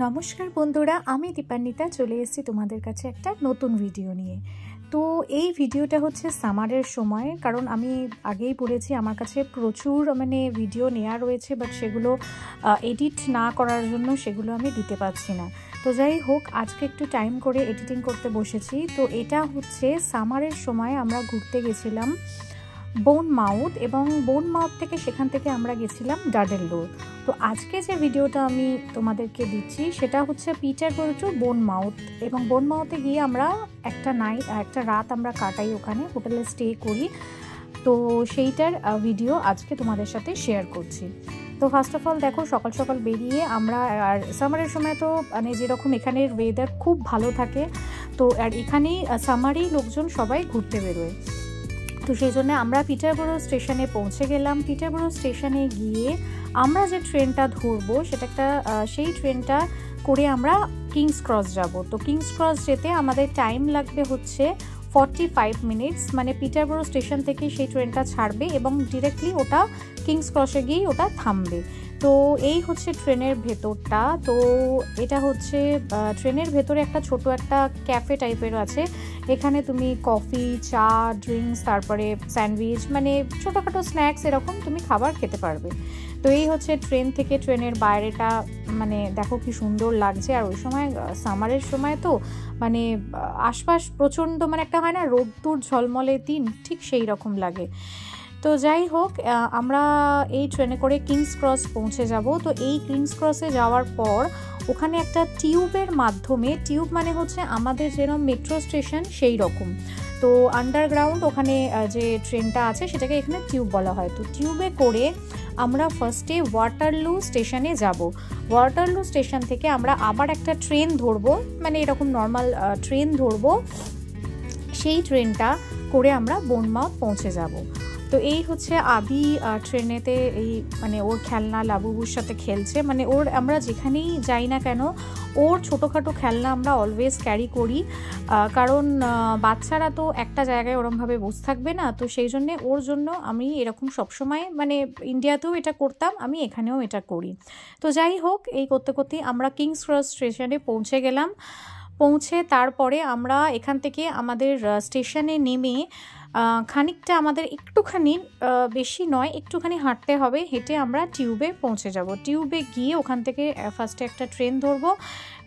নমস্কার বন্ধুরা, আমি দীপান্বিতা চলে এসেছি তোমাদের কাছে একটা নতুন ভিডিও নিয়ে। তো এই ভিডিওটা হচ্ছে সামারের সময়, কারণ আমি আগেই বলেছি আমার কাছে প্রচুর ভিডিও নেওয়া রয়েছে, বাট সেগুলো এডিট না করার জন্য সেগুলো আমি দিতে পারছি না। তো যাই হোক, আজকে একটু টাইম করে এডিটিং করতে বসেছি। তো এটা হচ্ছে সামারের সময় আমরা ঘুরতে গেছিলাম বোনমাউথ, এবং বোনমাউথ থেকে সেখান থেকে আমরা গেছিলাম ডাডেলডোর। তো আজকে যে ভিডিওটা আমি তোমাদেরকে দিচ্ছি সেটা হচ্ছে পিটারবরো টু বোনমাউথ, এবং বোনমাউথে গিয়ে আমরা একটা রাত আমরা কাটাই, ওখানে হোটেলে স্টে করি। তো সেইটার ভিডিও আজকে তোমাদের সাথে শেয়ার করছি। তো ফার্স্ট অফ অল দেখো, সকাল সকাল বেরিয়ে আমরা, আর সামারের সময় তো যেরকম এখানের ওয়েদার খুব ভালো থাকে, তো আর এখানেই সামারেই লোকজন সবাই ঘুরতে বেরোয়। তো সেই জন্য আমরা পিটারবরো স্টেশনে পৌঁছে গেলাম। পিটারবরো স্টেশনে গিয়ে আমরা যে ট্রেনটা ধরবো সেটা সেই ট্রেনটা করে আমরা কিংস ক্রস যাব। তো কিংস ক্রস যেতে আমাদের টাইম লাগবে হচ্ছে 45 মিনিটস, পিটারবরো স্টেশন থেকে সেই ট্রেনটা ছাড়বে এবং ডিরেক্টলি ওটা কিংস ক্রসে গিয়েই ওটা থামবে। তো এই হচ্ছে ট্রেনের ভেতরটা। তো এটা হচ্ছে ট্রেনের ভেতরে একটা ছোট একটা ক্যাফে টাইপের আছে। এখানে তুমি কফি, চা, ড্রিঙ্কস, তারপরে স্যান্ডউইচ, ছোটোখাটো স্ন্যাক্স এরকম তুমি খাবার খেতে পারবে। তো এই হচ্ছে ট্রেন থেকে ট্রেনের বাইরেটা, দেখো কি সুন্দর লাগছে। আর ওই সময় সামারের সময় তো আশপাশ প্রচণ্ড একটা হয় না, রোদ্দুর ঝলমলে দিন, ঠিক সেই রকম লাগে। তো যাই হোক, আমরা এই ট্রেনে করে কিংস ক্রস পৌঁছে যাব। তো এই কিংস ক্রসে যাওয়ার পর ওখানে একটা টিউবের মাধ্যমে, টিউব হচ্ছে আমাদের যেরকম মেট্রো স্টেশন সেই রকম, তো আন্ডারগ্রাউন্ড ওখানে যে ট্রেনটা আছে সেটাকে এখানে টিউব বলা হয়। তো টিউবে করে আমরা ফার্স্টে ওয়াটারলু স্টেশনে যাব। ওয়াটারলু স্টেশন থেকে আমরা আবার একটা ট্রেন ধরবো, এরকম নর্মাল ট্রেন ধরবো। সেই ট্রেনটা করে আমরা বোনমাউথ পৌঁছে যাব। তো এই হচ্ছে আদি ট্রেনেতে এই ওর খেলনা লাবুবুর সাথে খেলছে, ওর আমরা যেখানেই যাই না কেন ওর ছোটোখাটো খেলনা আমরা অলওয়েজ ক্যারি করি, কারণ বাচ্চারা তো একটা জায়গায় ওরমভাবে বসে থাকবে না। তো সেই জন্যে ওর জন্য আমি এরকম সবসময় ইন্ডিয়াতেও এটা করতাম, আমি এখানেও এটা করি। তো যাই হোক, এই করতে করতেই আমরা কিংস ক্রস স্টেশনে পৌঁছে গেলাম। পৌঁছে তারপরে আমরা এখান থেকে আমাদের স্টেশনে নেমে খানিকটা আমাদের একটুখানি, বেশি নয়, একটুখানি হাঁটতে হবে, হেঁটে আমরা টিউবে পৌঁছে যাব। টিউবে গিয়ে ওখান থেকে ফার্স্টে একটা ট্রেন ধরবো,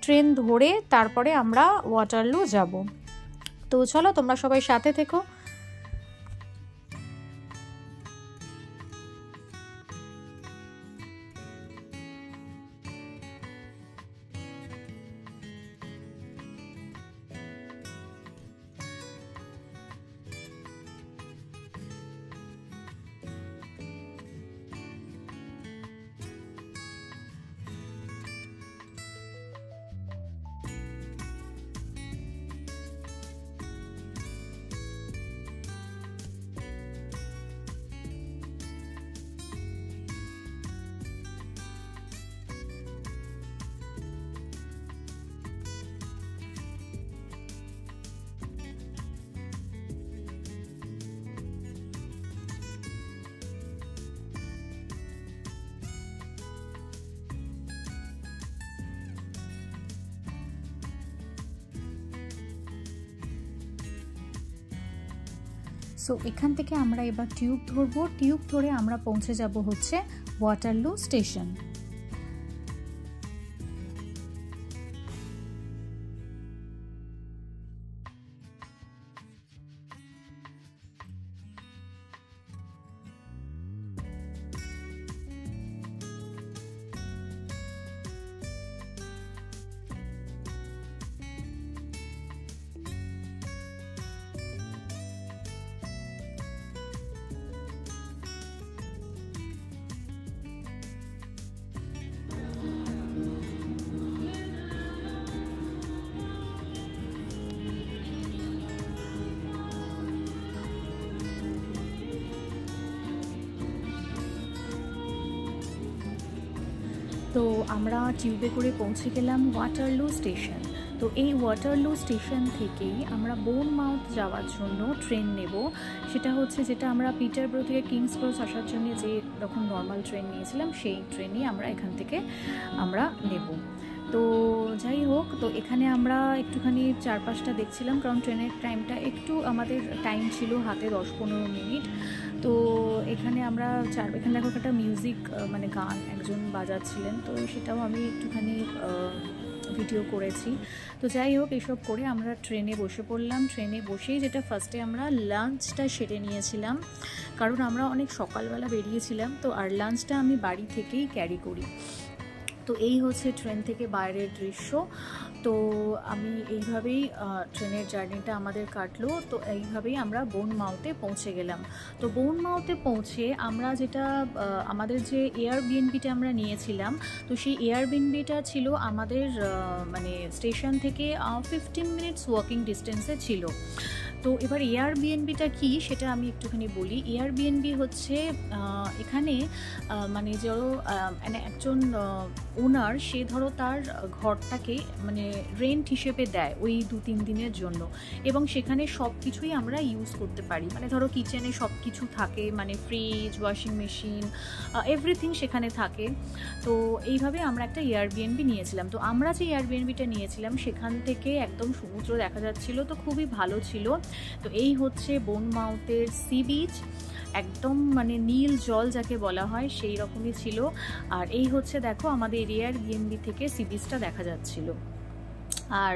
ট্রেন ধরে তারপরে আমরা ওয়াটারলু যাব। তো চলো, তোমরা সবাই সাথে থেকো। সো এখান থেকে আমরা এবার টিউব ধরবো। টিউব ধরে আমরা পৌঁছে যাব হচ্ছে ওয়াটারলু স্টেশন। তো আমরা টিউবে করে পৌঁছে গেলাম ওয়াটারলু স্টেশন। তো এই ওয়াটারলু স্টেশন থেকেই আমরা বোনমাউথ যাওয়ার জন্য ট্রেন নেব। সেটা হচ্ছে যেটা আমরা পিটারবরো থেকে কিংস ক্রস আসার জন্য যে রকম নর্মাল ট্রেন নিয়েছিলাম সেই ট্রেনই আমরা এখান থেকে আমরা নেব। তো হোক, তো এখানে আমরা একটুখানি চারপাশটা দেখছিলাম, কারণ ট্রেনের টাইমটা একটু আমাদের টাইম ছিল হাতে 10-15 মিনিট। তো এখানে আমরা এখানে দেখো একটা মিউজিক মানে গান একজন বাজাচ্ছিলেন, তো সেটাও আমি একটুখানি ভিডিও করেছি। তো যাই হোক, এসব করে আমরা ট্রেনে বসে পড়লাম। ট্রেনে বসেই যেটা ফার্স্টে আমরা লাঞ্চটা সেরে নিয়েছিলাম, কারণ আমরা অনেক সকালবেলা বেরিয়েছিলাম, তো আর লাঞ্চটা আমি বাড়ি থেকেই ক্যারি করি। তো এই হচ্ছে ট্রেন থেকে বাইরের দৃশ্য। তো আমি এইভাবেই ট্রেনের জার্নিটা আমাদের কাটলো। তো এইভাবেই আমরা বোনমাউথে পৌঁছে গেলাম। তো বোনমাউথে পৌঁছে আমরা যেটা আমাদের যে এয়ারবিএনবিটা আমরা নিয়েছিলাম, তো সেই এয়ারবিএনবিটা ছিল আমাদের মানে স্টেশন থেকে 15 মিনিটস ওয়াকিং ডিস্টেন্সে ছিল। তো এবার এয়ারবিএনবিটা কি সেটা আমি একটুখানি বলি। এয়ারবিএনবি হচ্ছে এখানে মানে ধরো মানে একজন ওনার, সে ধরো তার ঘরটাকে মানে রেন্ট হিসেবে দেয় ওই 2-3 দিনের জন্য, এবং সেখানে সব কিছুই আমরা ইউজ করতে পারি। মানে ধরো কিচেনে সব কিছু থাকে, মানে ফ্রিজ, ওয়াশিং মেশিন, এভরিথিং সেখানে থাকে। তো এইভাবে আমরা একটা এয়ারবিএনবি নিয়েছিলাম। তো আমরা যে এয়ারবিএনবিটা নিয়েছিলাম সেখান থেকে একদম সমুদ্র দেখা যাচ্ছিল, তো খুবই ভালো ছিল। তো এই হচ্ছে বোনমাউথের সি বিচ, একদম মানে নীল জল যাকে বলা হয় সেই রকমই ছিল। আর এই হচ্ছে দেখো আমাদের এয়ারবিএনবি থেকে সি বিচটা দেখা যাচ্ছিল, আর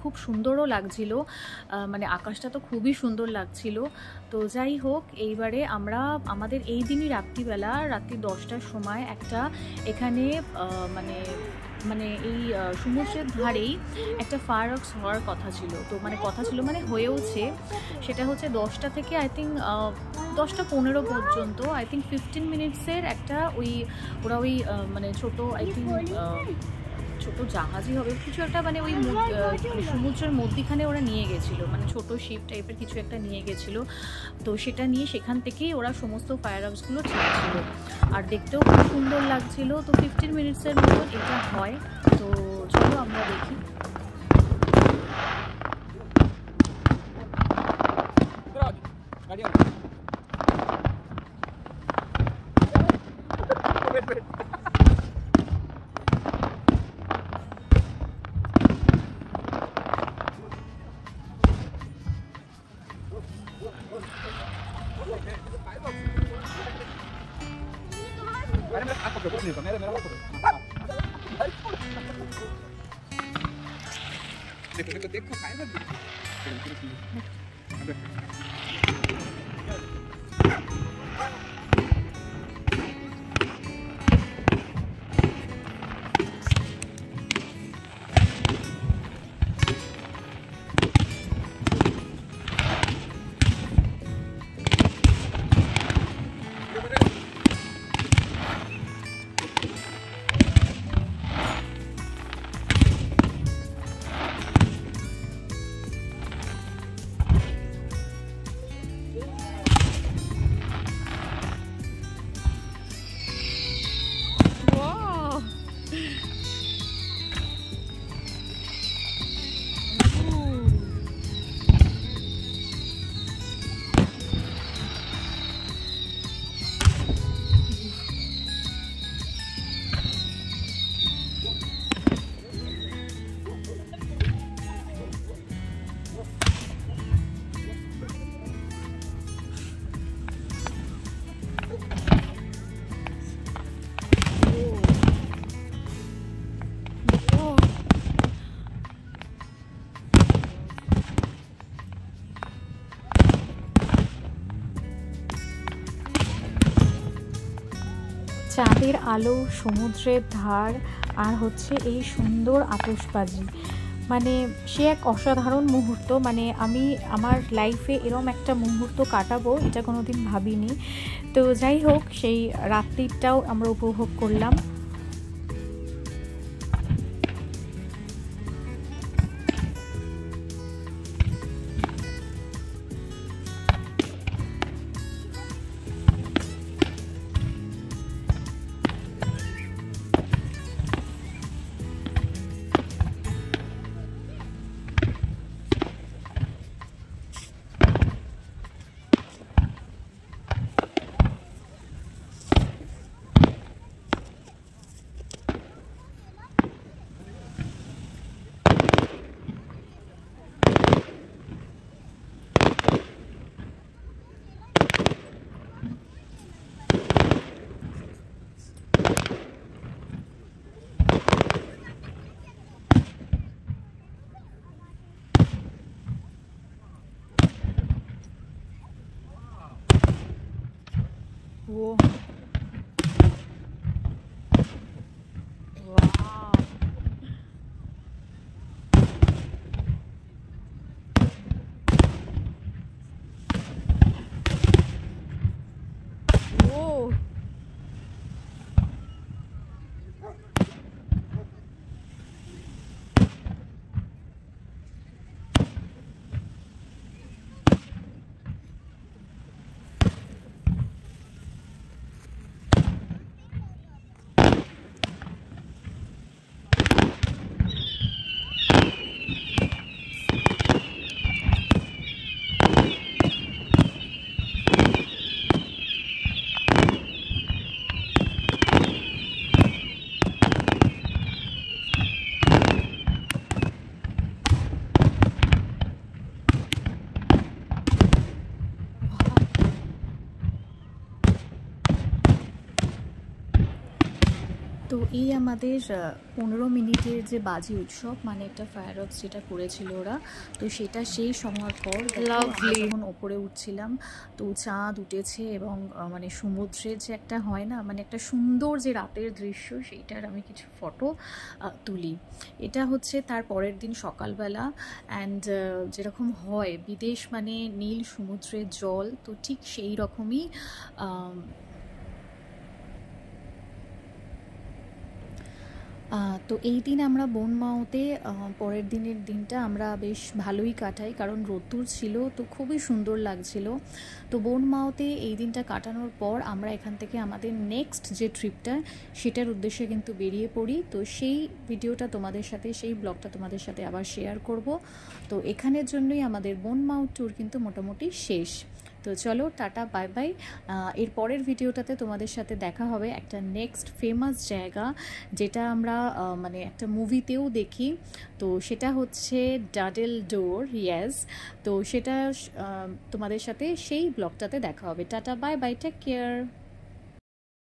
খুব সুন্দরও লাগছিল, মানে আকাশটা তো খুবই সুন্দর লাগছিল। তো যাই হোক, এইবারে আমরা আমাদের এই দিনই রাত্রিবেলা, রাত্রি 10টার সময় একটা এখানে মানে মানে এই সমুদ্রের ধারেই একটা ফায়ারওয়ার্কস হওয়ার কথা ছিল। তো মানে কথা ছিল মানে হয়েওছে, সেটা হচ্ছে 10টা থেকে আই থিঙ্ক 10টা 15 পর্যন্ত, আই থিঙ্ক 15 মিনিটসের একটা ওরা ওই মানে ছোটো আই থিঙ্ক ছোট জাহাজই হবে কিছু একটা, মানে ওই সমুদ্রের মধ্যিখানে ওরা নিয়ে গেছিলো, মানে ছোট শিপ টাইপের কিছু একটা নিয়ে গেছিলো। তো সেটা নিয়ে সেখান থেকেই ওরা সমস্ত ফায়ারওয়ার্কসগুলো ছেড়েছিল, আর দেখতেও খুব সুন্দর লাগছিল। তো 15 মিনিটসের মতো এটা হয়। তো চলো আমরা দেখি। देखो खाएगा চাঁদের আলো, সমুদ্রের ধার, আর হচ্ছে এই সুন্দর আতশবাজি, মানে সে এক অসাধারণ মুহূর্ত। মানে আমি আমার লাইফে এরম একটা মুহূর্ত কাটাবো এটা কোনোদিন ভাবিনি। তো যাই হোক, সেই রাত্রিটাও আমরা উপভোগ করলাম। Whoa. Wow. Whoa. তো এই আমাদের 15 মিনিটের যে বাজি উৎসব মানে একটা ফায়ারওয়ার্কস যেটা করেছিল ওরা, তো সেটা শেষ হওয়ার পর যখন ওপরে উঠছিলাম তো চাঁদ উঠেছে এবং মানে সমুদ্রের যে একটা হয় না মানে একটা সুন্দর যে রাতের দৃশ্য, সেইটার আমি কিছু ফটো তুলি। এটা হচ্ছে তার পরের দিন সকালবেলা। অ্যান্ড যেরকম হয় বিদেশ মানে নীল সমুদ্রের জল, তো ঠিক সেই রকমই তো এই দিন আমরা বোনমাওতে পরের দিনের দিনটা আমরা বেশ ভালোই কাটাই, কারণ রোদ্দুর ছিল তো খুবই সুন্দর লাগছিল। তো বোনমাওতে এই দিনটা কাটানোর পর আমরা এখান থেকে আমাদের নেক্সট যে ট্রিপটা সেটার উদ্দেশ্যে কিন্তু বেরিয়ে পড়ি। তো সেই ভিডিওটা তোমাদের সাথে, সেই ব্লগটা তোমাদের সাথে আবার শেয়ার করব। তো এখানের জন্যই আমাদের বোনমাও ট্যুর কিন্তু মোটামুটি শেষ। তো চলো টাটা, বাই বাই। এর পরের ভিডিওটাতে তোমাদের সাথে দেখা হবে একটা নেক্সট ফেমাস জায়গা, যেটা আমরা মানে একটা মুভিতেও দেখি। তো সেটা হচ্ছে ডাডেল ডোর, ইয়েস। তো সেটা তোমাদের সাথে সেই ব্লগটাতে দেখা হবে। Tata, bye bye, take care.